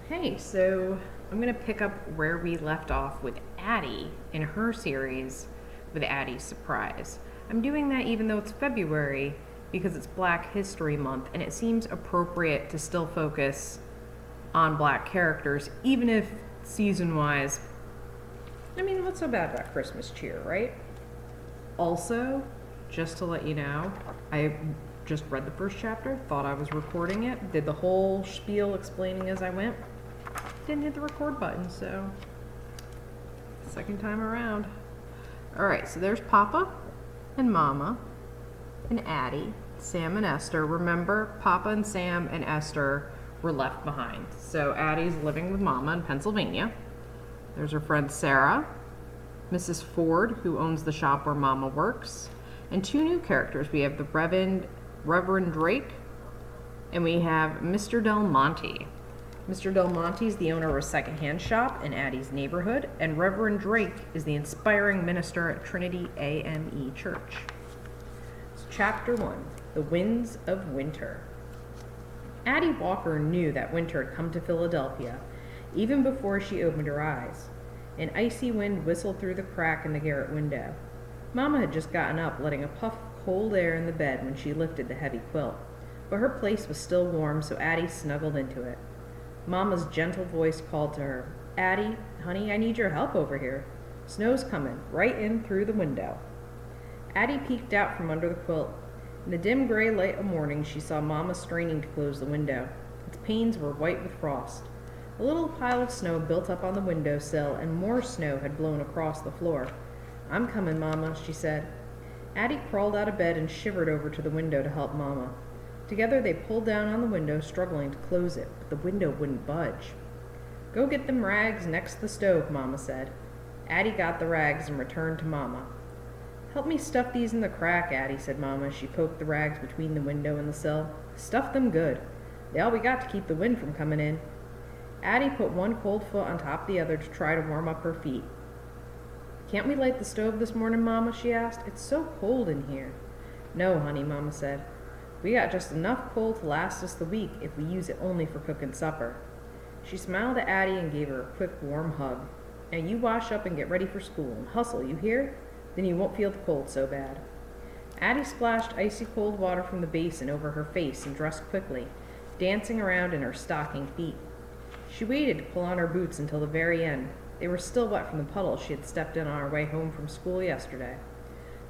Hey, so I'm going to pick up where we left off with Addy in her series with Addy's Surprise. I'm doing that even though it's February because it's Black History Month and it seems appropriate to still focus on black characters, even if season wise, what's so bad about Christmas cheer, right? Also, just to let you know, I just read the first chapter, thought I was recording it, did the whole spiel explaining as I went. Didn't hit the record button, so second time around. Alright, so there's Papa and Mama and Addy, Sam and Esther. Remember, Papa and Sam and Esther were left behind. So Addy's living with Mama in Pennsylvania. There's her friend Sarah, Mrs. Ford, who owns the shop where Mama works, and two new characters. We have the Reverend Drake, and we have Mr. Del Monte. Mr. Del Monte is the owner of a secondhand shop in Addy's neighborhood, and Reverend Drake is the inspiring minister at Trinity AME Church. So Chapter 1, The Winds of Winter. Addy Walker knew that winter had come to Philadelphia even before she opened her eyes. An icy wind whistled through the crack in the garret window. Mama had just gotten up, letting a puff of cold air in the bed when she lifted the heavy quilt, but her place was still warm, so Addy snuggled into it. Mama's gentle voice called to her, "Addy, honey, I need your help over here. Snow's coming, right in through the window." Addy peeked out from under the quilt. In the dim gray light of morning, she saw Mama straining to close the window. Its panes were white with frost. A little pile of snow built up on the windowsill, and more snow had blown across the floor. "I'm coming, Mama," she said. Addy crawled out of bed and shivered over to the window to help Mama. Together they pulled down on the window, struggling to close it, but the window wouldn't budge. "Go get them rags next the stove," Mama said. Addy got the rags and returned to Mama. "Help me stuff these in the crack, Addy," said Mama as she poked the rags between the window and the sill. "Stuff them good. They all we got to keep the wind from coming in." Addy put one cold foot on top of the other to try to warm up her feet. "Can't we light the stove this morning, Mama?" she asked. "It's so cold in here." "No, honey," Mama said. "We got just enough coal to last us the week if we use it only for cooking supper." She smiled at Addy and gave her a quick, warm hug. "Now you wash up and get ready for school, and hustle, you hear? Then you won't feel the cold so bad." Addy splashed icy cold water from the basin over her face and dressed quickly, dancing around in her stocking feet. She waited to pull on her boots until the very end. They were still wet from the puddles she had stepped in on her way home from school yesterday.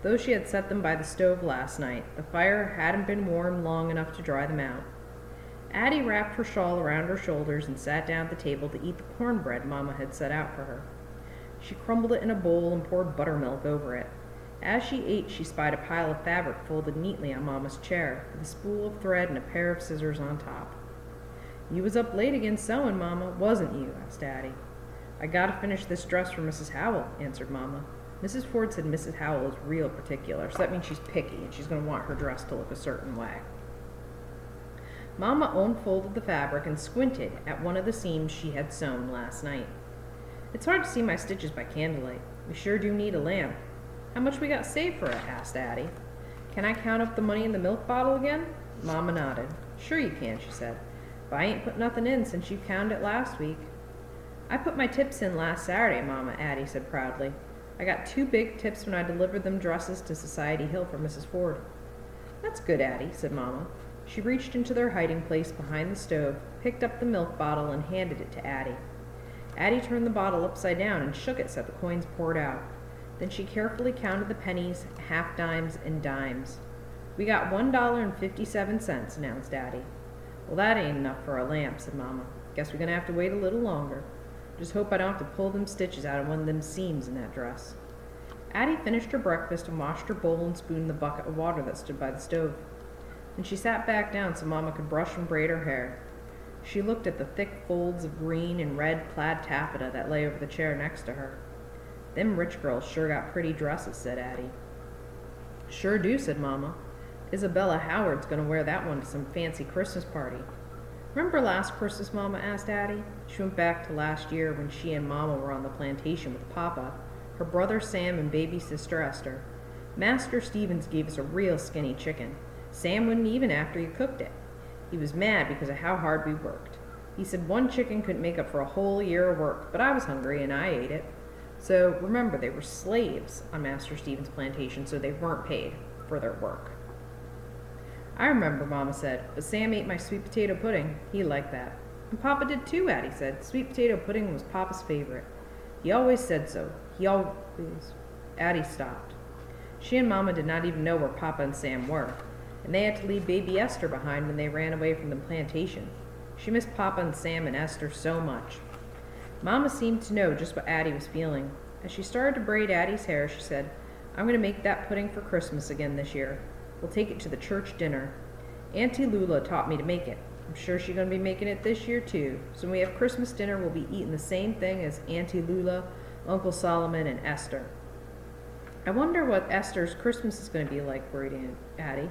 Though she had set them by the stove last night, the fire hadn't been warm long enough to dry them out. Addy wrapped her shawl around her shoulders and sat down at the table to eat the cornbread Mama had set out for her. She crumbled it in a bowl and poured buttermilk over it. As she ate, she spied a pile of fabric folded neatly on Mama's chair, with a spool of thread and a pair of scissors on top. "You was up late again sewing, Mama, wasn't you?" asked Addy. "I gotta finish this dress for Mrs. Howell," answered Mama. Mrs. Ford said Mrs. Howell is real particular, so that means she's picky and she's going to want her dress to look a certain way. Mama unfolded the fabric and squinted at one of the seams she had sewn last night. "It's hard to see my stitches by candlelight. We sure do need a lamp." "How much we got saved for it?" asked Addy. "Can I count up the money in the milk bottle again?" Mama nodded. "Sure you can," she said. "But I ain't put nothing in since you counted it last week." "I put my tips in last Saturday, Mama," Addy said proudly. "I got 2 big tips when I delivered them dresses to Society Hill for Mrs. Ford." "That's good, Addy," said Mama. She reached into their hiding place behind the stove, picked up the milk bottle, and handed it to Addy. Addy turned the bottle upside down and shook it so the coins poured out. Then she carefully counted the pennies, half-dimes, and dimes. "We got $1.57, announced Addy. "Well, that ain't enough for a lamp," said Mama. "Guess we're going to have to wait a little longer. Just hope I don't have to pull them stitches out of one of them seams in that dress." Addy finished her breakfast and washed her bowl and spoon in the bucket of water that stood by the stove. Then she sat back down so Mama could brush and braid her hair. She looked at the thick folds of green and red plaid taffeta that lay over the chair next to her. "Them rich girls sure got pretty dresses," said Addy. "Sure do," said Mama. "Isabella Howard's going to wear that one to some fancy Christmas party." "Remember last Christmas?" Mama asked Addy. She went back to last year when she and Mama were on the plantation with Papa, her brother Sam, and baby sister Esther. "Master Stevens gave us a real skinny chicken. Sam wouldn't even after you cooked it. He was mad because of how hard we worked. He said one chicken couldn't make up for a whole year of work, but I was hungry and I ate it. So remember, they were slaves on Master Stephen's plantation, so they weren't paid for their work. I remember, Mama said, but Sam ate my sweet potato pudding. He liked that. And Papa did too, Addy said. Sweet potato pudding was Papa's favorite. He always said so. Addy stopped. She and Mama did not even know where Papa and Sam were, and they had to leave baby Esther behind when they ran away from the plantation. She missed Papa and Sam and Esther so much. Mama seemed to know just what Addy was feeling. As she started to braid Addy's hair, she said, I'm going to make that pudding for Christmas again this year. We'll take it to the church dinner. Auntie Lula taught me to make it. I'm sure she's going to be making it this year too. So when we have Christmas dinner, we'll be eating the same thing as Auntie Lula, Uncle Solomon, and Esther. I wonder what Esther's Christmas is going to be like, worried Addy.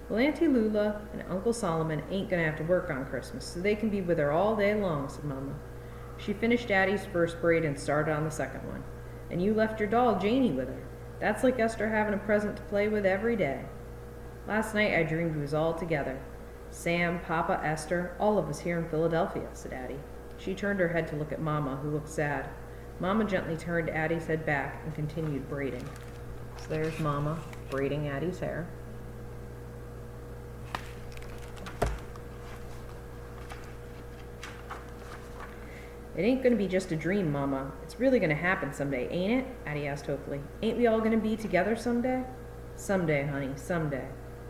Well, Auntie Lula and Uncle Solomon ain't going to have to work on Christmas, so they can be with her all day long, said Mama. She finished Addy's first braid and started on the second one. And you left your doll, Janie, with her. That's like Esther having a present to play with every day. Last night I dreamed we was all together. Sam, Papa, Esther, all of us here in Philadelphia, said Addy. She turned her head to look at Mama, who looked sad. Mama gently turned Addy's head back and continued braiding. So there's Mama braiding Addy's hair. It ain't going to be just a dream, Mama. It's really going to happen someday, ain't it? Addy asked hopefully. Ain't we all going to be together someday? Someday, honey, someday.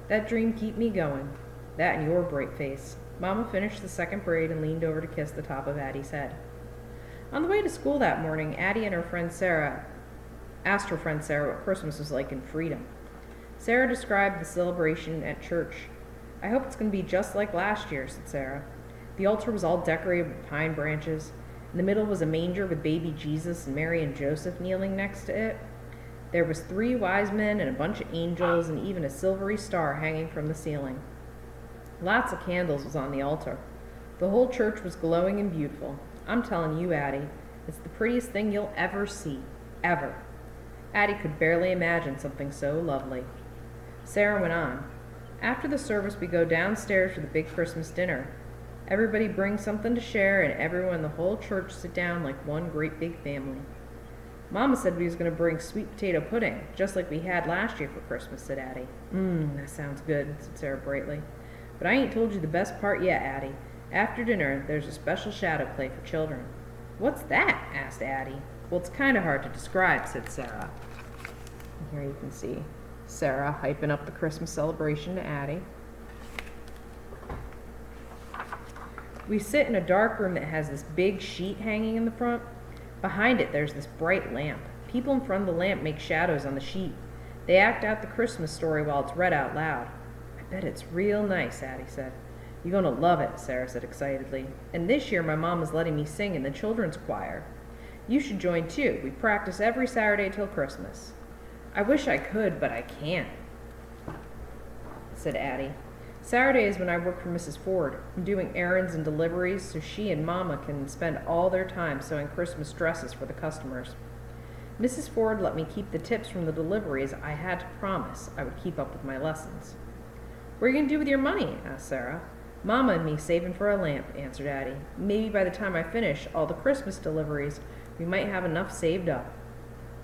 That dream keep me going. That and your bright face. Mama finished the second braid and leaned over to kiss the top of Addy's head. On the way to school that morning, Addy and her friend Sarah asked her friend Sarah what Christmas was like in freedom. Sarah described the celebration at church. I hope it's going to be just like last year, said Sarah. The altar was all decorated with pine branches. In the middle was a manger with baby Jesus and Mary and Joseph kneeling next to it. There was 3 wise men and a bunch of angels and even a silvery star hanging from the ceiling. Lots of candles was on the altar. The whole church was glowing and beautiful. I'm telling you, Addy, it's the prettiest thing you'll ever see. Ever. Addy could barely imagine something so lovely. Sarah went on. After the service, we go downstairs for the big Christmas dinner. Everybody brings something to share, and everyone in the whole church sit down like one great big family. Mama said we was going to bring sweet potato pudding, just like we had last year for Christmas, said Addy. That sounds good, said Sarah brightly. But I ain't told you the best part yet, Addy. After dinner, there's a special shadow play for children. What's that? Asked Addy. Well, it's kind of hard to describe, said Sarah. And here you can see Sarah hyping up the Christmas celebration to Addy. We sit in a dark room that has this big sheet hanging in the front. Behind it, there's this bright lamp. People in front of the lamp make shadows on the sheet. They act out the Christmas story while it's read out loud. I bet it's real nice, Addy said. You're going to love it, Sarah said excitedly. And this year, my mom is letting me sing in the children's choir. You should join too. We practice every Saturday till Christmas. I wish I could, but I can't, said Addy. Saturday is when I work for Mrs. Ford. I'm doing errands and deliveries so she and Mama can spend all their time sewing Christmas dresses for the customers. Mrs. Ford let me keep the tips from the deliveries. I had to promise I would keep up with my lessons. What are you going to do with your money? Asked Sarah. Mama and me saving for a lamp, answered Addy. Maybe by the time I finish all the Christmas deliveries, we might have enough saved up.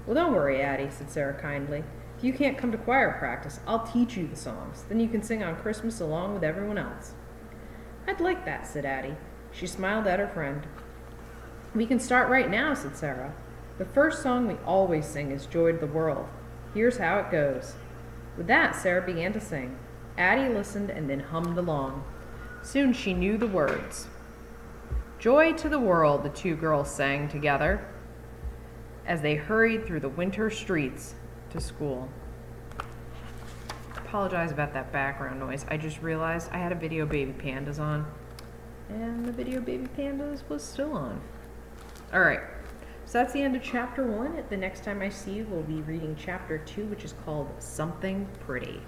Well, don't worry, Addy, said Sarah kindly. If you can't come to choir practice, I'll teach you the songs. Then you can sing on Christmas along with everyone else. I'd like that, said Addy. She smiled at her friend. We can start right now, said Sarah. The first song we always sing is Joy to the World. Here's how it goes. With that, Sarah began to sing. Addy listened and then hummed along. Soon she knew the words. Joy to the world, the 2 girls sang together as they hurried through the winter streets to school. Apologize about that background noise. I just realized I had a video Baby Pandas on, and the video Baby Pandas was still on. All right, so that's the end of chapter 1. The next time I see you, we'll be reading chapter 2, which is called Something Pretty.